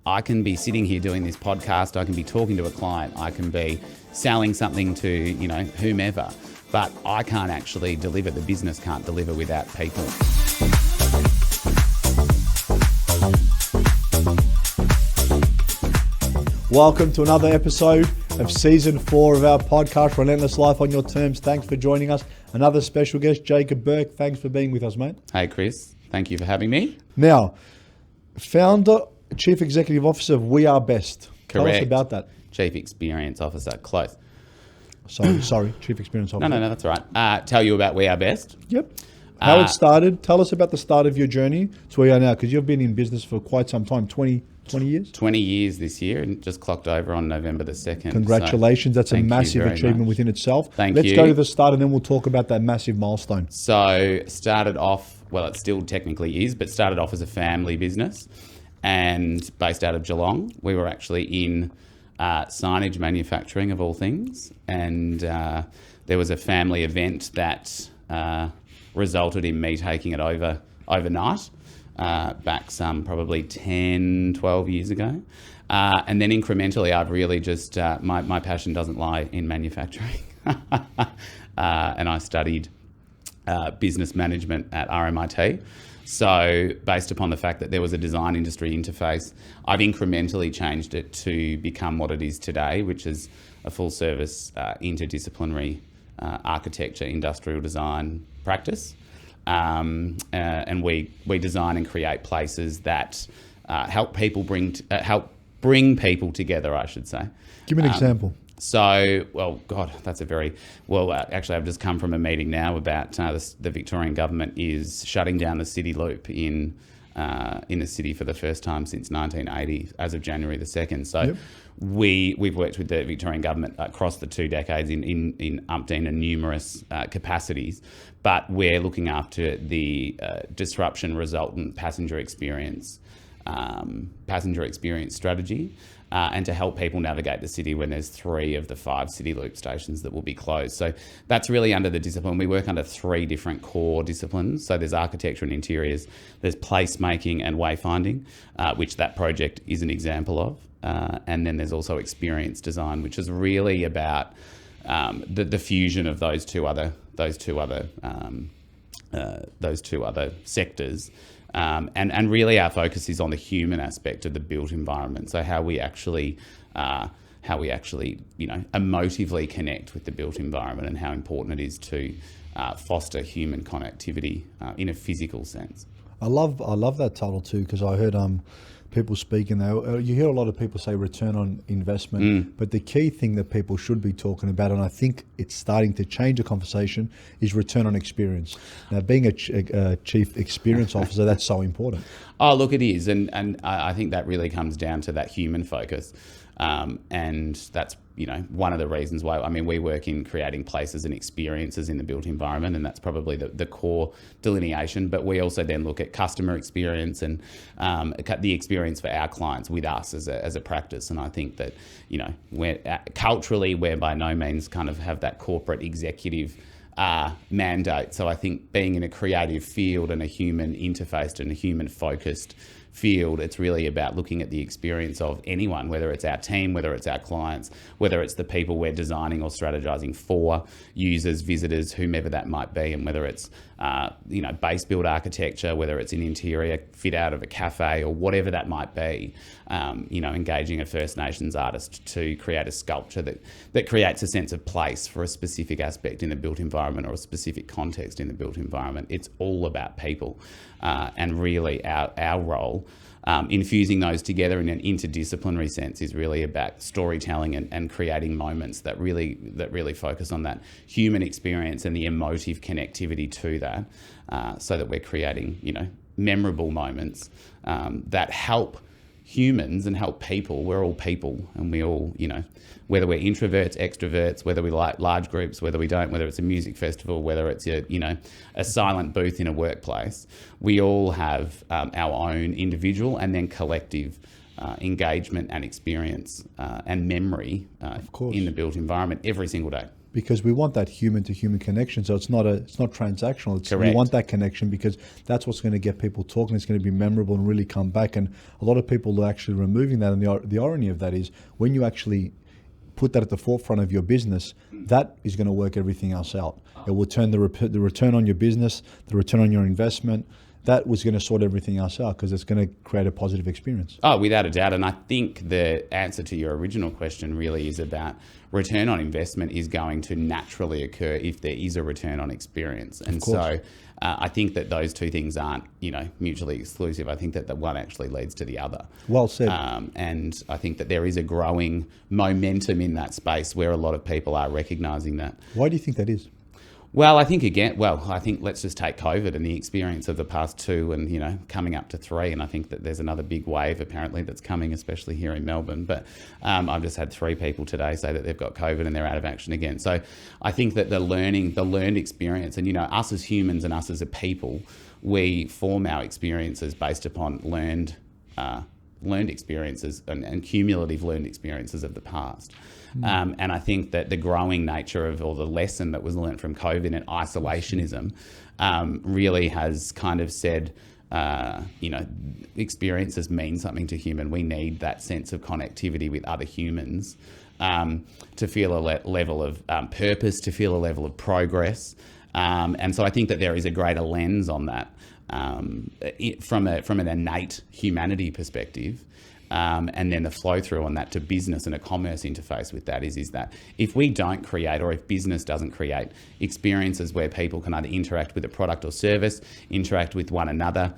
I can be sitting here doing this podcast, I can be talking to a client, I can be selling something to, whomever, but I can't actually deliver. The business can't deliver without people. Welcome to another episode of Season 4 of our podcast, Relentless Life on Your Terms. Thanks for joining us. Another special guest, Jacob Burke. Thanks for being with us, mate. Hey, Chris. Thank you for having me. Now, founder, Chief Executive Officer of We Are Best. Correct. Tell us about that. Chief Experience Officer. Close. Sorry, Chief Experience Officer. No, that's all right. Tell you about We Are Best. Yep. How it started. Tell us about the start of your journey to where you are now, because you've been in business for quite some time, 20 years? 20 years this year, and just clocked over on November the 2nd. Congratulations. That's a massive achievement within itself. Let's go to the start and then we'll talk about that massive milestone. So started off, well, it still technically is, but started off as a family business and based out of Geelong. We were actually in signage manufacturing of all things, and there was a family event that resulted in me taking it over overnight. Back some probably 10, 12 years ago. And then incrementally, I've really just, my passion doesn't lie in manufacturing. And I studied business management at RMIT. So based upon the fact that there was a design industry interface, I've incrementally changed it to become what it is today, which is a full service interdisciplinary architecture, industrial design practice. And we design and create places that help bring people together, I should say. Give me an example. So, that's a very actually, I've just come from a meeting now about the Victorian government is shutting down the city loop in the city for the first time since 1980, as of January the 2nd. So. Yep. We've worked with the Victorian government across the 2 decades in umpteen and numerous capacities, but we're looking after the disruption resultant passenger experience strategy, and to help people navigate the city when there's 3 of the 5 city loop stations that will be closed. So that's really under the discipline. We work under 3 different core disciplines. So there's architecture and interiors, there's placemaking and wayfinding, which that project is an example of. And then there's also experience design, which is really about the fusion of those two other sectors. And really our focus is on the human aspect of the built environment. So how we actually emotively connect with the built environment, and how important it is to foster human connectivity in a physical sense. I love that title too, because I heard people speaking there. You hear a lot of people say return on investment, but the key thing that people should be talking about, and I think it's starting to change the conversation, is return on experience. Now, being a chief experience officer, that's so important. Oh, look, it is, and I think that really comes down to that human focus, and that's one of the reasons why. I mean, we work in creating places and experiences in the built environment, and that's probably the core delineation. But we also then look at customer experience and the experience for our clients with us as a practice. And I think that we're culturally, we're by no means kind of have that corporate executive mandate. So I think being in a creative field and a human interfaced and a human focused field, it's really about looking at the experience of anyone, whether it's our team, whether it's our clients, whether it's the people we're designing or strategizing for, users, visitors, whomever that might be, and whether it's base build architecture, whether it's an interior fit out of a cafe or whatever that might be, engaging a First Nations artist to create a sculpture that creates a sense of place for a specific aspect in the built environment or a specific context in the built environment. It's all about people, and really our role infusing those together in an interdisciplinary sense is really about storytelling and creating moments that really focus on that human experience and the emotive connectivity to that, so that we're creating memorable moments that help humans and help people. We're all people, and we all, whether we're introverts, extroverts, whether we like large groups, whether we don't, whether it's a music festival, whether it's a silent booth in a workplace, we all have our own individual and then collective engagement and experience and memory in the built environment every single day. because we want that human to human connection. So it's not transactional. We Correct. want that connection because that's what's going to get people talking. It's going to be memorable and really come back. And a lot of people are actually removing that. And the irony of that is when you actually put that at the forefront of your business, that is going to work everything else out. It will turn the return on your business, the return on your investment. That was going to sort everything else out because it's going to create a positive experience. Oh, without a doubt. And I think the answer to your original question really is about return on investment is going to naturally occur if there is a return on experience. And so I think that those two things aren't, mutually exclusive. I think that the one actually leads to the other. Well said. And I think that there is a growing momentum in that space where a lot of people are recognising that. Why do you think that is? Well, I think let's just take COVID and the experience of the past 2 and, coming up to 3. And I think that there's another big wave apparently that's coming, especially here in Melbourne. But I've just had 3 people today say that they've got COVID and they're out of action again. So I think that the learned experience and, us as humans and us as a people, we form our experiences based upon learned experiences and cumulative learned experiences of the past. And I think that the growing nature of, or the lesson that was learned from COVID and isolationism really has kind of said, experiences mean something to human. We need that sense of connectivity with other humans to feel a level of purpose, to feel a level of progress. And so I think that there is a greater lens on that from an innate humanity perspective. And then the flow through on that to business and a commerce interface with that is that if we don't create, or if business doesn't create experiences where people can either interact with a product or service, interact with one another,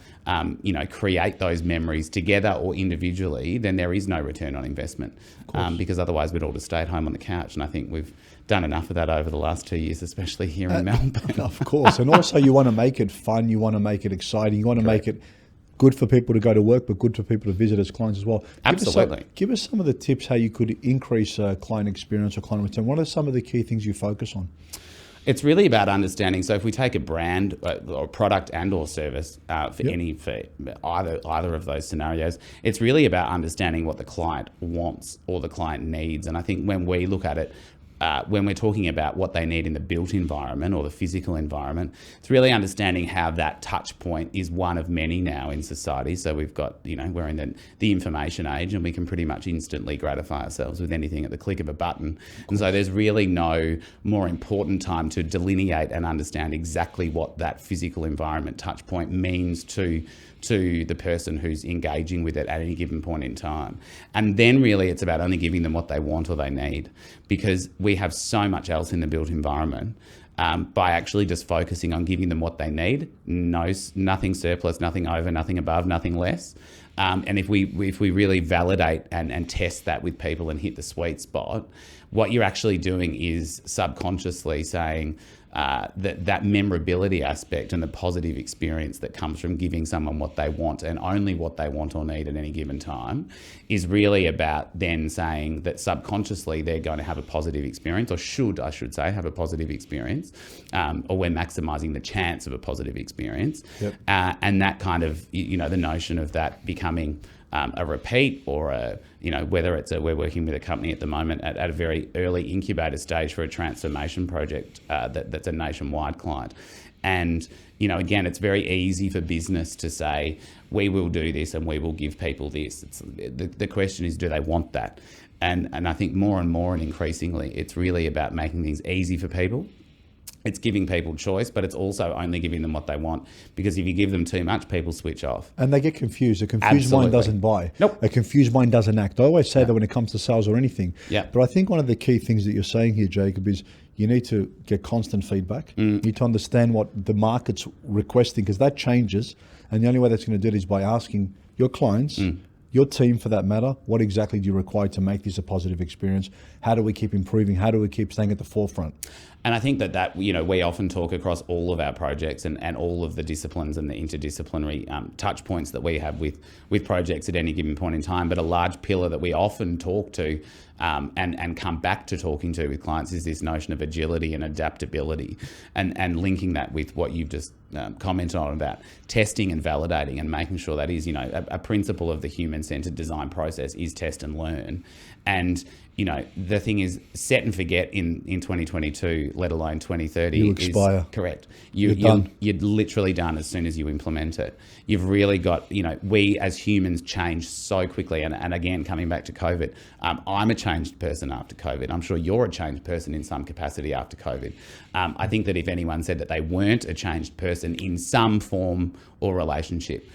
create those memories together or individually, then there is no return on investment. Because otherwise we'd all just stay at home on the couch. And I think we've done enough of that over the last 2 years, especially here in Melbourne. Of course. And also you want to make it fun. You want to make it exciting. You want to make it good for people to go to work, but good for people to visit as clients as well. Absolutely. Give us some of the tips how you could increase client experience or client return. What are some of the key things you focus on? It's really about understanding. So if we take a brand or product and or service for either of those scenarios, it's really about understanding what the client wants or the client needs. And I think when we look at it, when we're talking about what they need in the built environment or the physical environment, it's really understanding how that touch point is one of many now in society. So we've got, we're in the information age and we can pretty much instantly gratify ourselves with anything at the click of a button. And so there's really no more important time to delineate and understand exactly what that physical environment touch point means to the person who's engaging with it at any given point in time. And then really it's about only giving them what they want or they need, because we have so much else in the built environment. By actually just focusing on giving them what they need, nothing surplus, nothing over, nothing above, nothing less. And if we really validate and test that with people and hit the sweet spot, what you're actually doing is subconsciously saying, that memorability aspect and the positive experience that comes from giving someone what they want and only what they want or need at any given time is really about then saying that subconsciously they're going to have a positive experience, or I should say, have a positive experience, or we're maximising the chance of a positive experience. Yep. And that kind of, the notion of that becoming a repeat or whether it's we're working with a company at the moment at a very early incubator stage for a transformation project that's a nationwide client. And, again, it's very easy for business to say, we will do this and we will give people this. The question is, do they want that? And I think more and more and increasingly, it's really about making things easy for people. It's giving people choice, but it's also only giving them what they want, because if you give them too much, people switch off. And they get confused. A confused mind doesn't buy. Nope. A confused mind doesn't act. I always say that when it comes to sales or anything. Yeah. But I think one of the key things that you're saying here, Jacob, is you need to get constant feedback. You need to understand what the market's requesting, because that changes. And the only way that's going to do it is by asking your clients, your team for that matter, what exactly do you require to make this a positive experience? How do we keep improving? How do we keep staying at the forefront? And I think that we often talk across all of our projects and all of the disciplines and the interdisciplinary touch points that we have with projects at any given point in time. But a large pillar that we often talk to and come back to talking to with clients is this notion of agility and adaptability, and linking that with what you've just commented on about testing and validating and making sure that is, a principle of the human-centered design process is test and learn. And, the thing is, set and forget in 2022, let alone 2030. You expire. Is correct. You're done. You're literally done as soon as you implement it. You've really got, we as humans change so quickly. And again, coming back to COVID, I'm a changed person after COVID. I'm sure you're a changed person in some capacity after COVID. I think that if anyone said that they weren't a changed person in some form or relationship,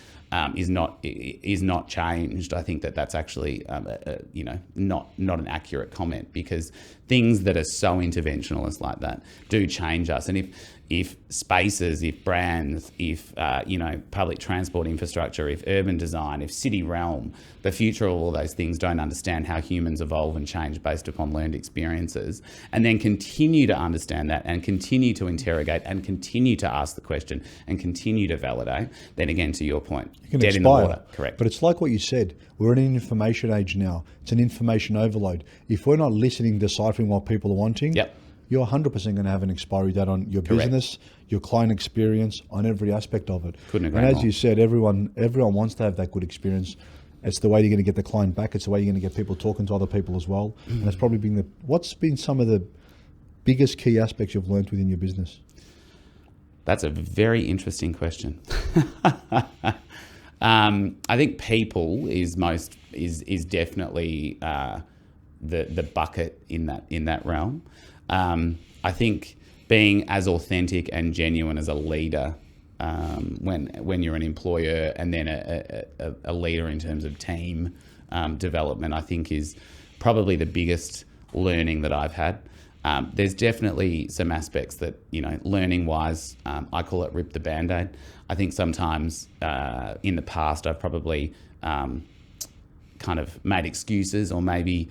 is not changed, I think that's actually not an accurate comment, because things that are so interventionalist like that do change us. And if spaces, if brands, if public transport infrastructure, if urban design, if city realm, the future of all those things don't understand how humans evolve and change based upon learned experiences, and then continue to understand that and continue to interrogate and continue to ask the question and continue to validate, then again, to your point, can dead expire. in the water. Correct. But it's like what you said. We're in an information age now. It's an information overload. If we're not listening, deciphering what people are wanting, Yep. you're 100% going to have an expiry date on your Correct. business, your client experience, on every aspect of it. Couldn't agree And as more. you said, everyone wants to have that good experience. It's the way you're going to get the client back. It's the way you're going to get people talking to other people as well. And that's probably been what's been some of the biggest key aspects you've learned within your business? That's a very interesting question. I think people is definitely the bucket in that realm. I think being as authentic and genuine as a leader, when you're an employer and then a leader in terms of team development, I think is probably the biggest learning that I've had. There's definitely some aspects that, learning wise, I call it rip the Band-Aid. I think sometimes in the past I've probably kind of made excuses, or maybe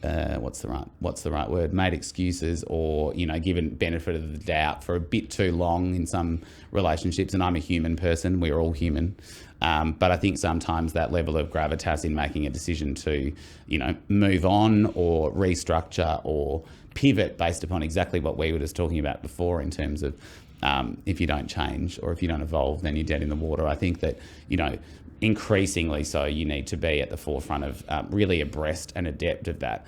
what's the right word? Made excuses, or given benefit of the doubt for a bit too long in some relationships. And I'm a human person; we're all human. But I think sometimes that level of gravitas in making a decision to, move on or restructure or pivot based upon exactly what we were just talking about before in terms of if you don't change or if you don't evolve, then you're dead in the water. I think that, increasingly so, you need to be at the forefront of really abreast and adept of that.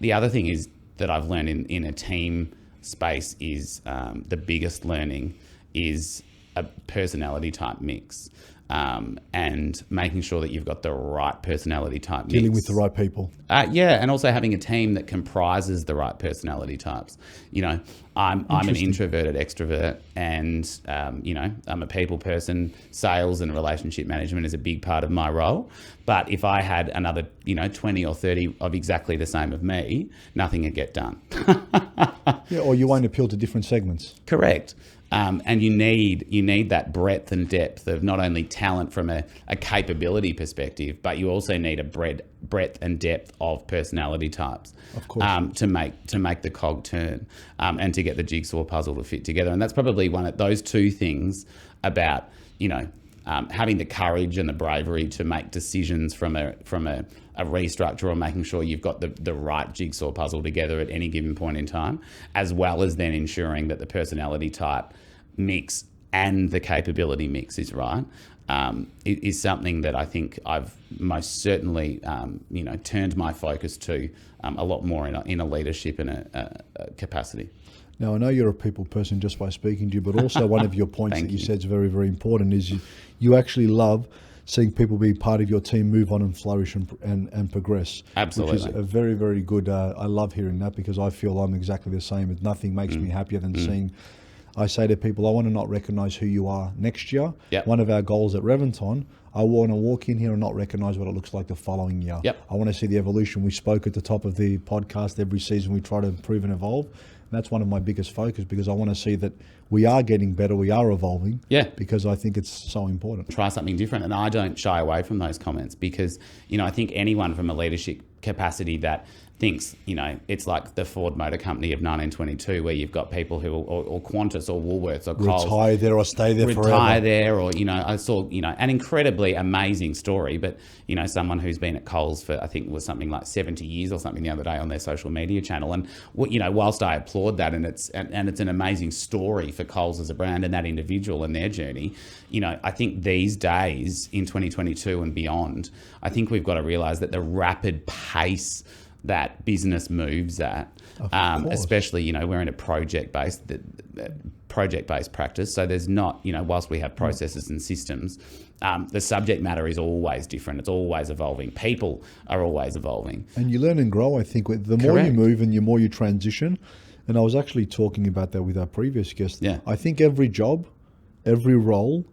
The other thing is that I've learned in a team space is the biggest learning is a personality type mix. And making sure that you've got the right personality type. Dealing with the right people. And also having a team that comprises the right personality types. I'm an introverted extrovert, and I'm a people person. Sales and relationship management is a big part of my role. But if I had another 20 or 30 of exactly the same of me, nothing would get done. Yeah, or you won't appeal to different segments. Correct. And you need that breadth and depth of not only talent from a capability perspective, but you also need a breadth and depth of personality types, of course, to make the cog turn, and to get the jigsaw puzzle to fit together. And that's probably one of those two things about having the courage and the bravery to make decisions from a restructure, or making sure you've got the right jigsaw puzzle together at any given point in time, as well as then ensuring that the personality type mix and the capability mix is right, is something that I think I've most certainly turned my focus to a lot more in a leadership and a capacity. Now, I know you're a people person just by speaking to you, but also one of your points that you said is very, very important is you actually love seeing people be part of your team, move on and flourish and progress. Absolutely. Which is a very, very good, I love hearing that, because I feel I'm exactly the same. Nothing makes me happier than seeing, I say to people, I want to not recognise who you are next year. Yep. One of our goals at Reventon, I want to walk in here and not recognise what it looks like the following year. Yep. I want to see the evolution. We spoke at the top of the podcast, every season we try to improve and evolve. And that's one of my biggest focus, because I want to see that we are getting better, we are evolving. Yeah. Because I think it's so important. Try something different. And I don't shy away from those comments, because, I think anyone from a leadership capacity that thinks, it's like the Ford Motor Company of 1922, where you've got people who, or Qantas or Woolworths or Coles. Retire there or stay there forever. Retire there, or, I saw, and incredibly really amazing story. But, someone who's been at Coles for, I think it was something like 70 years or something the other day on their social media channel. And, whilst I applaud that, and it's an amazing story for Coles as a brand and that individual and their journey, I think these days in 2022 and beyond, I think we've got to realise that the rapid pace that business moves at, especially, we're in a project-based practice. So there's not, whilst we have processes and systems, the subject matter is always different. It's always evolving. People are always evolving. And you learn and grow, I think. The more you move and the more you transition, and I was actually talking about that with our previous guest. Yeah. I think every job, every role,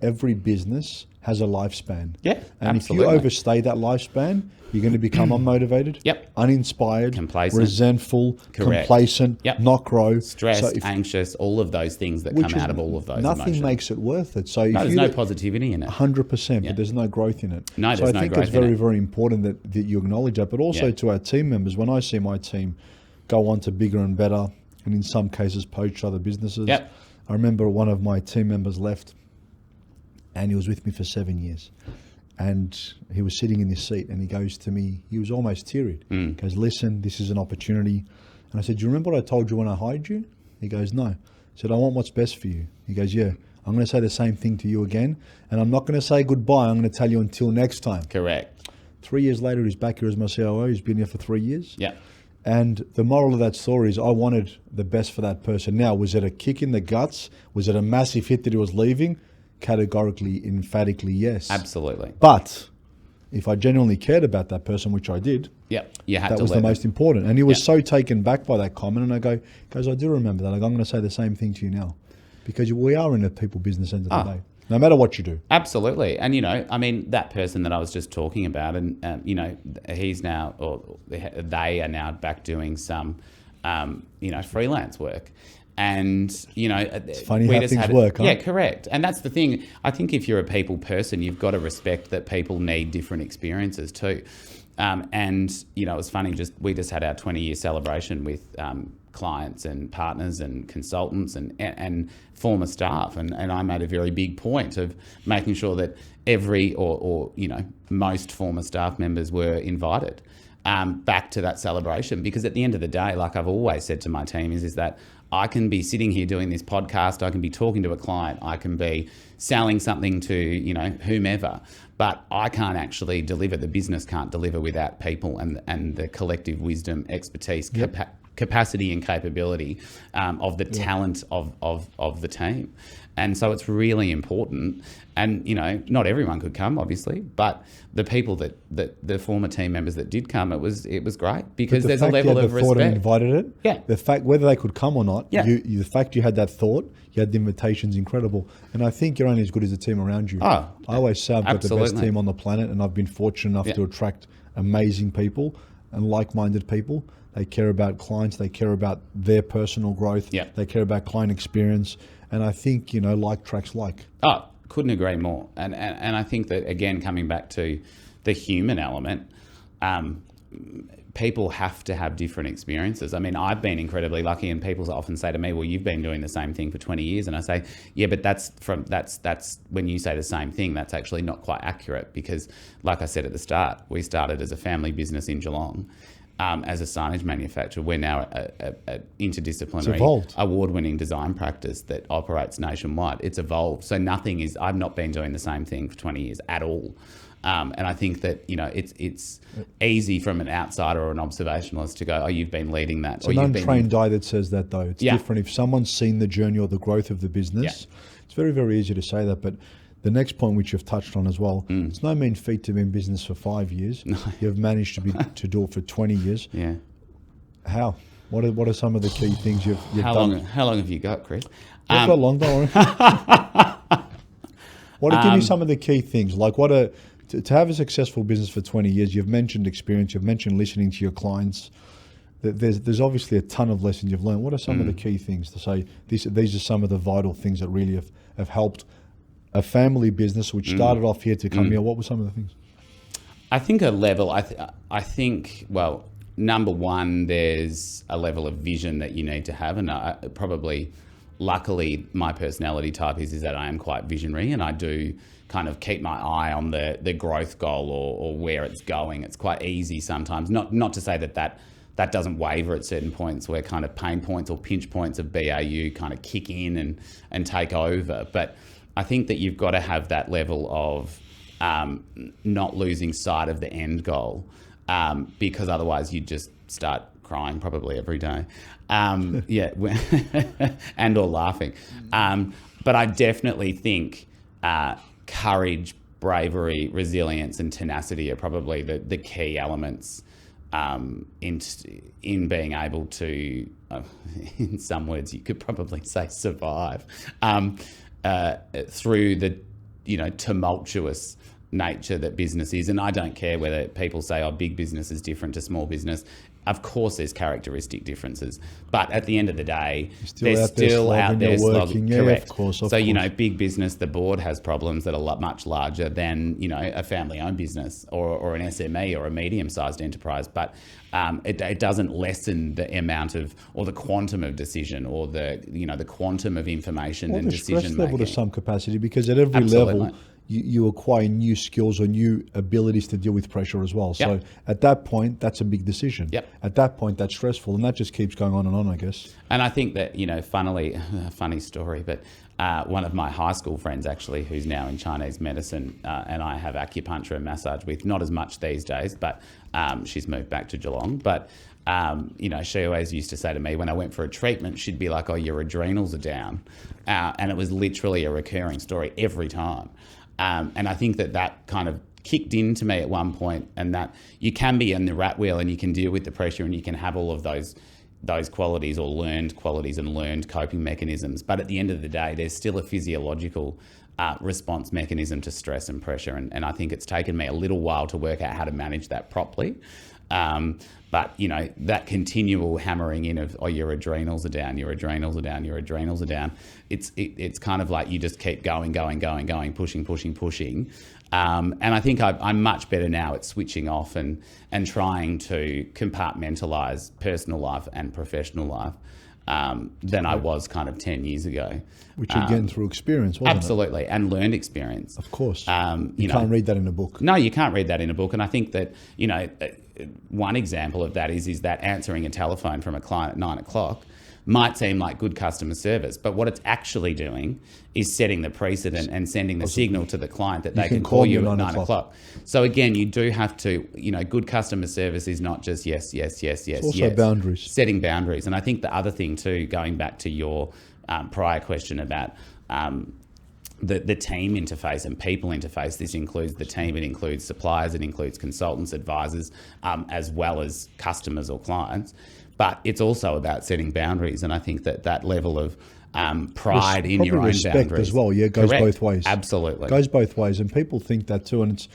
every business has a lifespan. Yeah, and absolutely. if you overstay that lifespan, you're going to become unmotivated, uninspired, complacent, resentful, complacent, not grow. Stressed, anxious, all of those things that come out of all of those nothing emotions. Makes it worth it. So there's no positivity in it. 100%, but there's no growth in it. No, so there's I think it's very, very important that you acknowledge that. But also to our team members, when I see my team go on to bigger and better, and in some cases poach other businesses. I remember one of my team members left, and he was with me for 7 years. And he was sitting in this seat, and he goes to me, he was almost teary. He goes, listen, this is an opportunity. And I said, do you remember what I told you when I hired you? He goes, no. I said, I want what's best for you. He goes, yeah. I'm going to say the same thing to you again. And I'm not going to say goodbye. I'm going to tell you until next time. Correct. 3 years later, he's back here as my COO. He's been here for 3 years. Yeah. And the moral of that story is I wanted the best for that person. Now, was it a kick in the guts? Was it a massive hit that he was leaving? Categorically, emphatically, yes. Absolutely. But if I genuinely cared about that person, which I did, that was the most important. And he was so taken back by that comment. And I goes, I do remember that. I'm going to say the same thing to you now, because we are in a people business end of the day, no matter what you do. Absolutely. And, that person that I was just talking about, and, he's now, or they are now back doing some, freelance work. And, it's funny how things work, huh? Yeah, correct. And that's the thing. I think if you're a people person, you've got to respect that people need different experiences too. And, it was funny, we just had our 20-year celebration with clients and partners and consultants and former staff. And I made a very big point of making sure that every or most former staff members were invited back to that celebration. Because at the end of the day, like I've always said to my team, is that I can be sitting here doing this podcast, I can be talking to a client, I can be selling something to, whomever, but I can't actually deliver. The business can't deliver without people and the collective wisdom, expertise, capacity and capability of the talent of the team. And so it's really important. And, not everyone could come, obviously, but the people that the former team members that did come, it was great, because there's a level of respect. And invited it, the fact whether they could come or not, the fact you had that thought, you had the invitation's incredible. And I think you're only as good as the team around you. I always say I've got the best team on the planet, and I've been fortunate enough to attract amazing people and like-minded people. They care about clients, they care about their personal growth, they care about client experience. And I think, like attracts like. Couldn't agree more. And I think that, again, coming back to the human element, people have to have different experiences. I mean, I've been incredibly lucky, and people often say to me, well, you've been doing the same thing for 20 years. And I say, yeah, but that's when you say the same thing, that's actually not quite accurate, because like I said at the start, we started as a family business in Geelong. As a signage manufacturer, we're now an interdisciplinary, award-winning design practice that operates nationwide. It's evolved. So I've not been doing the same thing for 20 years at all. And I think that, it's easy from an outsider or an observationalist to go, oh, you've been leading that. It's an untrained eye that says that, though. It's different. If someone's seen the journey or the growth of the business, it's very, very easy to say that. But the next point, which you've touched on as well, it's no mean feat to be in business for 5 years. No. You've managed to do it for 20 years. Yeah. How? What are some of the key things you've done? How long have you got, Chris? I've got long, don't worry. Give me some of the key things? Like to have a successful business for 20 years, you've mentioned experience, you've mentioned listening to your clients. There's obviously a ton of lessons you've learned. What are some of the key things to say, these are some of the vital things that really have helped a family business which started off here to come here? What were some of the things? I think a level, I think, well, number one, there's a level of vision that you need to have. And probably luckily my personality type is that I am quite visionary, and I do kind of keep my eye on the growth goal or where it's going. It's quite easy sometimes, not to say that doesn't waver at certain points where kind of pain points or pinch points of BAU kind of kick in and take over. But I think that you've got to have that level of not losing sight of the end goal, because otherwise you just start crying probably every day. And or laughing. But I definitely think courage, bravery, resilience and tenacity are probably the key elements in being able to, in some words you could probably say survive, through the tumultuous nature that business is. And I don't care whether people say, big business is different to small business. Of course there's characteristic differences, but at the end of the day, they're still out there slogging. Yeah, correct. Of course. So, big business, the board has problems that are much larger than, a family-owned business or an SME or a medium-sized enterprise. But it doesn't lessen the amount of, or the quantum of decision, or the quantum of information and decision making. The stress level to some capacity, because at every level, you acquire new skills or new abilities to deal with pressure as well. So at that point, that's a big decision. At that point, that's stressful, and that just keeps going on and on, I guess. And I think that, funnily, funny story, but one of my high school friends actually, who's now in Chinese medicine, and I have acupuncture and massage with, not as much these days, but she's moved back to Geelong. But she always used to say to me when I went for a treatment, she'd be like, your adrenals are down. And it was literally a recurring story every time. And I think that kind of kicked into me at one point, and that you can be in the rat wheel and you can deal with the pressure and you can have all of those qualities or learned qualities and learned coping mechanisms. But at the end of the day, there's still a physiological response mechanism to stress and pressure. And I think it's taken me a little while to work out how to manage that properly. But, that continual hammering in of, your adrenals are down, your adrenals are down, your adrenals are down. It's kind of like you just keep going, pushing. And I think I'm much better now at switching off and trying to compartmentalise personal life and professional life than I was kind of 10 years ago. Which you're getting through experience, wasn't absolutely, and learned experience. Of course. You can't read that in a book. No, you can't read that in a book. And I think that, one example of that is that answering a telephone from a client at 9 o'clock might seem like good customer service, but what it's actually doing is setting the precedent and sending the signal to the client that they can call you at 9 o'clock. So again, you do have to, good customer service is not just yes. It's also boundaries. Setting boundaries. And I think the other thing too, going back to your prior question about the team interface and people interface, this includes the team, it includes suppliers, it includes consultants, advisors, as well as customers or clients. But it's also about setting boundaries, and I think that level of pride in your own respect boundaries as well. Yeah, it goes both ways. Absolutely, it goes both ways, and people think that too. And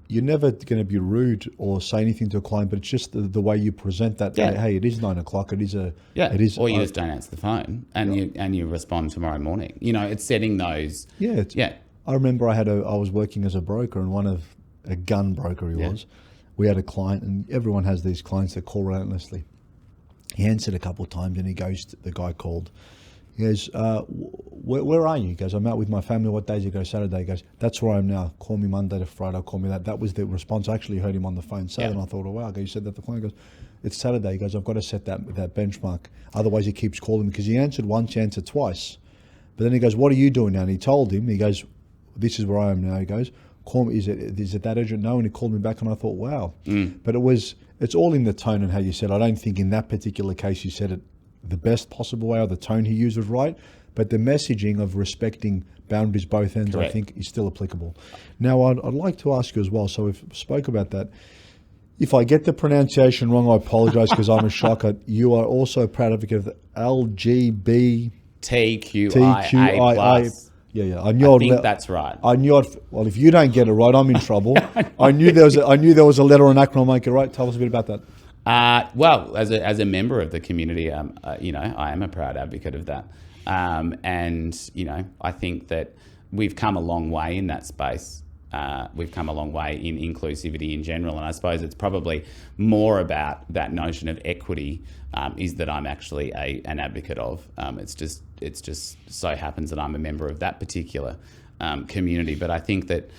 you're never going to be rude or say anything to a client, but it's just the way you present that. Yeah. Hey, it is 9 o'clock. It is It is. Or you just don't answer the phone, and you respond tomorrow morning. It's setting those. I remember I was working as a broker, and a gun broker he was. We had a client, and everyone has these clients that call relentlessly. He answered a couple of times, and the guy called. He goes, where are you? He goes, I'm out with my family. What days? He goes, Saturday. He goes, that's where I am now. Call me Monday to Friday. Call me that. That was the response. I actually heard him on the phone say that, and I thought, oh, wow. You said that to the client. He goes, it's Saturday. He goes, I've got to set that benchmark. Otherwise, he keeps calling me, because he answered once, he answered twice. But then he goes, what are you doing now? And he told him, he goes, this is where I am now. He goes, call me. Is it that urgent? No. And he called me back, and I thought, wow. But it's all in the tone and how you said. I don't think in that particular case you said it the best possible way, or the tone he used was right, but the messaging of respecting boundaries both ends, correct, I think is still applicable. Now, I'd like to ask you as well, so we've spoke about that. If I get the pronunciation wrong, I apologise, because I'm a shocker. You are also a proud advocate of the LGBTQIA+. Yeah. I think that's right. I knew well, if you don't get it right, I'm in trouble. I knew there was a letter or an acronym. I'll make it right. Tell us a bit about that. Well, as a member of the community, I am a proud advocate of that. And I think that we've come a long way in that space. We've come a long way in inclusivity in general. And I suppose it's probably more about that notion of equity, is that I'm actually an advocate of. It's just it's just so happens that I'm a member of that particular community. But I think that,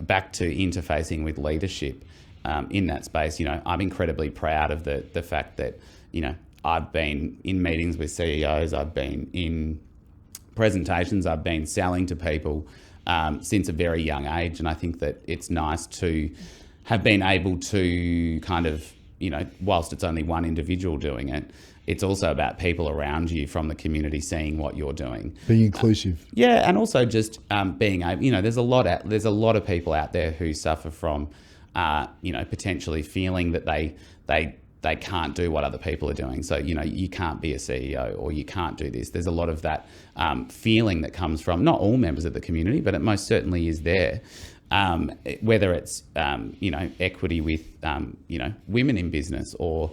back to interfacing with leadership in that space, I'm incredibly proud of the fact that, I've been in meetings with CEOs, I've been in presentations, I've been selling to people since a very young age. And I think that it's nice to have been able to kind of, whilst it's only one individual doing it, it's also about people around you from the community seeing what you're doing. Being inclusive. Yeah, and also just being able, there's a lot of people out there who suffer from, potentially feeling that they can't do what other people are doing. So, you can't be a CEO or you can't do this. There's a lot of that feeling that comes from not all members of the community, but it most certainly is there. Whether it's, equity with, women in business or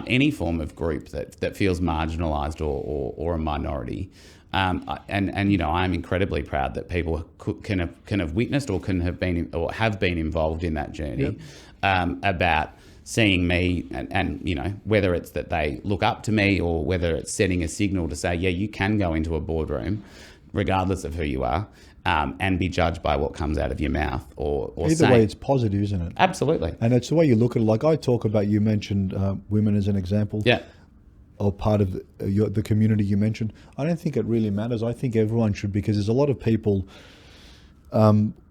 any form of group that feels marginalised or a minority. And I'm incredibly proud that people can have witnessed or have been involved in that journey. Yep. About seeing me and whether it's that they look up to me or whether it's setting a signal to say, yeah, you can go into a boardroom regardless of who you are and be judged by what comes out of your mouth or either way, it's positive, isn't it? Absolutely. And it's the way you look at it. Like I talk about, you mentioned women as an example. Yeah. Or part of the community you mentioned. I don't think it really matters. I think everyone should, because there's a lot of people.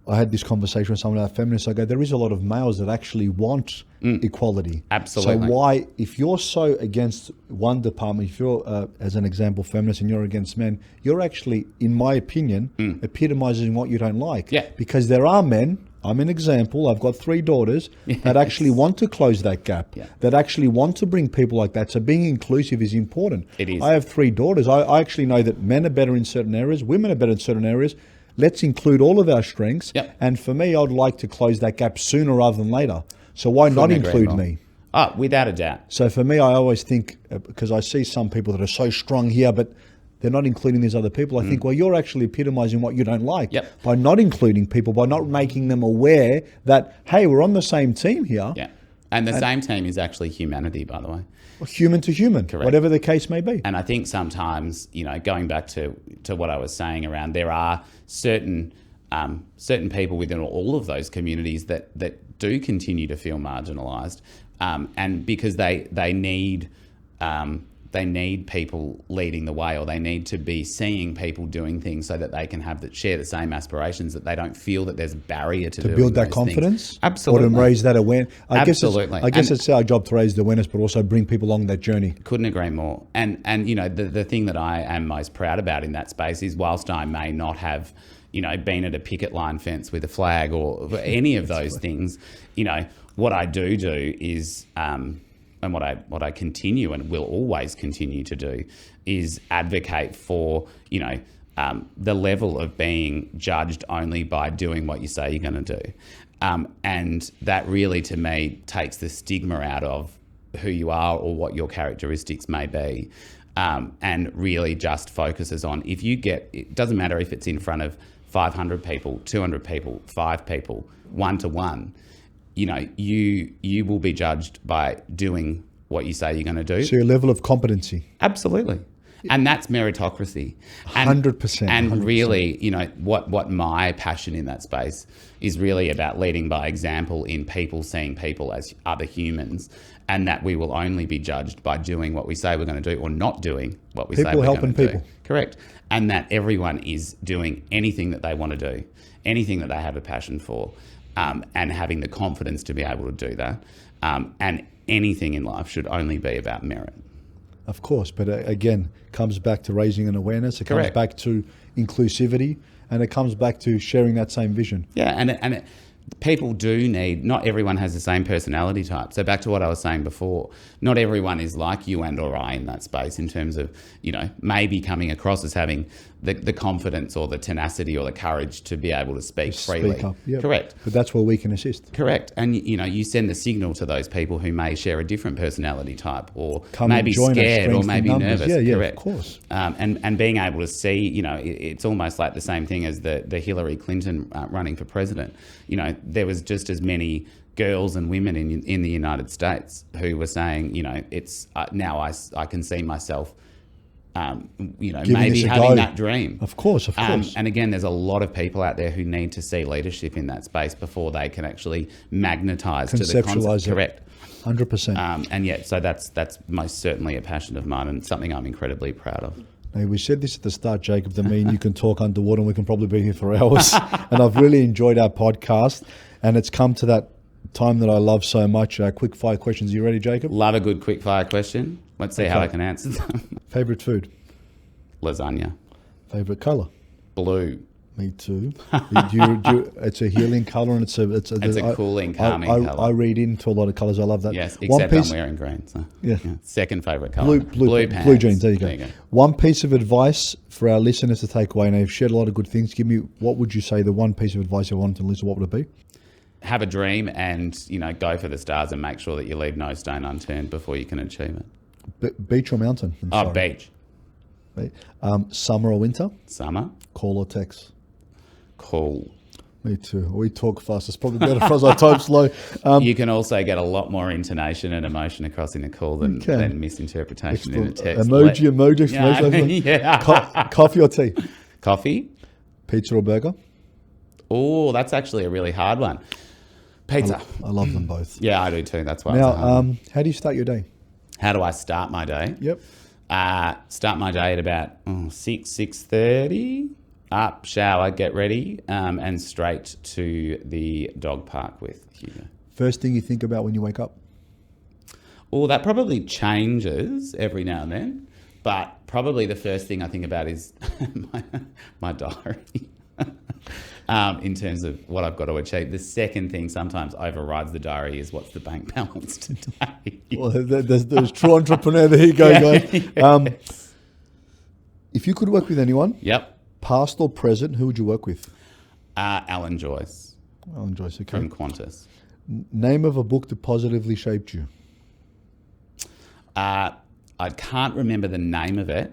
I had this conversation with someone about feminists. I go, there is a lot of males that actually want equality. Absolutely. So why, if you're so against one department, if you're, as an example, feminist and you're against men, you're actually, in my opinion, epitomizing what you don't like. Yeah. Because there are men, I'm an example, I've got 3 daughters that actually want to close that gap, that actually want to bring people like that. So being inclusive is important. It is. I have 3 daughters. I actually know that men are better in certain areas, women are better in certain areas. Let's include all of our strengths. Yep. And for me, I'd like to close that gap sooner rather than later. So why not include me? Oh, without a doubt. So for me, I always think, because I see some people that are so strong here, but they're not including these other people. I think, well, you're actually epitomizing what you don't like by not including people, by not making them aware that, hey, we're on the same team here. Yeah. And the same team is actually humanity, by the way. Human to human, correct, whatever the case may be. And I think sometimes, going back to what I was saying around, there are certain people within all of those communities that do continue to feel marginalised, and because they need people leading the way, or they need to be seeing people doing things so that they can share the same aspirations, that they don't feel that there's a barrier to build that confidence. Things. Absolutely. Or to raise that awareness. I guess it's our job to raise the awareness, but also bring people along that journey. Couldn't agree more. And the thing that I am most proud about in that space is, whilst I may not have been at a picket line fence with a flag or any of those things, what I do is and what I continue and will always continue to do is advocate for, the level of being judged only by doing what you say you're going to do. And that really, to me, takes the stigma out of who you are or what your characteristics may be, and really just focuses on, it doesn't matter if it's in front of 500 people, 200 people, 5 people, 1-to-1, you will be judged by doing what you say you're going to do. So your level of competency. Absolutely. And that's meritocracy. 100%. And 100%. really, what my passion in that space is really about leading by example in people seeing people as other humans, and that we will only be judged by doing what we say we're going to do or not doing what we say we're going to do. People helping people. Correct. And that everyone is doing anything that they want to do, anything that they have a passion for, and having the confidence to be able to do that. And anything in life should only be about merit. Of course, but again, comes back to raising an awareness. It Correct. comes back to inclusivity, and it comes back to sharing that same vision. Yeah, and people do need, not everyone has the same personality type. So back to what I was saying before, not everyone is like you and or I in that space in terms of, maybe coming across as having the confidence or the tenacity or the courage to be able to speak freely. Speak up, yep. Correct. But that's where we can assist. Correct. And, you send the signal to those people who may share a different personality type or Come maybe scared or maybe nervous. Yeah, correct. Of course. And being able to see, it's almost like the same thing as the Hillary Clinton running for president. There was just as many girls and women in the United States who were saying, it's now I can see myself maybe having that dream. Of course. And again, there's a lot of people out there who need to see leadership in that space before they can actually magnetize to the concept. Correct. 100%. So that's most certainly a passion of mine and something I'm incredibly proud of. Hey, we said this at the start, Jacob, that me and you can talk underwater and we can probably be here for hours. And I've really enjoyed our podcast. And it's come to that time that I love so much. Quick fire questions. Are you ready, Jacob? Love a good quick fire question. Let's see how I can answer them. Favorite food? Lasagna. Favorite color? Blue. Me too. It's a healing color and it's a cooling, calming color. I read into a lot of colors. I love that. Yes, except I'm wearing green. So, yeah. Second favorite color. Blue pants. Blue jeans. There you go. One piece of advice for our listeners to take away. Now, you've shared a lot of good things. What would you say the one piece of advice you want to listen? What would it be? Have a dream and, go for the stars and make sure that you leave no stone unturned before you can achieve it. Beach or mountain? Beach. Summer or winter? Summer. Call or text? Call. Me too. We talk fast. It's probably better for us. I type slow. You can also get a lot more intonation and emotion across in a call than misinterpretation in a text. Emoji explanation. Yeah. Coffee or tea? Coffee. Pizza or burger? Oh, that's actually a really hard one. Pizza. I love them both. Yeah, I do too. That's why. Now, how do you start your day? How do I start my day? Yep. Start my day at about 6:30. Up, shower, get ready, and straight to the dog park with Hugo. First thing you think about when you wake up? Oh, that probably changes every now and then, but probably the first thing I think about is my diary. In terms of what I've got to achieve. The second thing sometimes overrides the diary is what's the bank balance today. Well, there's true entrepreneur. There you go, guys. If you could work with anyone, past or present, who would you work with? Alan Joyce. Alan Joyce, okay. From Qantas. Name of a book that positively shaped you? I can't remember the name of it.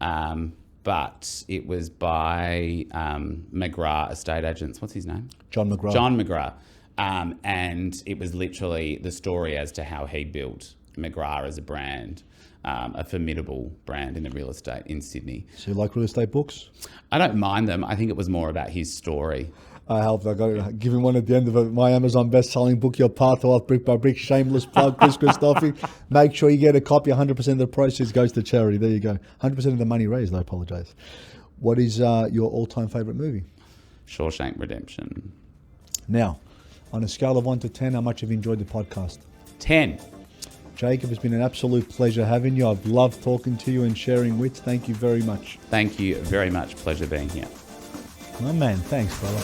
But it was by McGrath Estate Agents. What's his name? John McGrath. John McGrath. And it was literally the story as to how he built McGrath as a brand, a formidable brand in the real estate in Sydney. So you like real estate books? I don't mind them. I think it was more about his story. I helped. I got to give him one at the end of it. My Amazon best-selling book, Your Path to Wealth, Brick by Brick. Shameless plug, Chris Christophe. Make sure you get a copy. 100% of the proceeds goes to charity. There you go. 100% of the money raised. I apologise. What is your all-time favourite movie? Shawshank Redemption. Now, on a scale of 1 to 10, how much have you enjoyed the podcast? 10. Jacob, it's been an absolute pleasure having you. I've loved talking to you and sharing wits. Thank you very much. Thank you very much. Pleasure being here. My man, thanks, brother.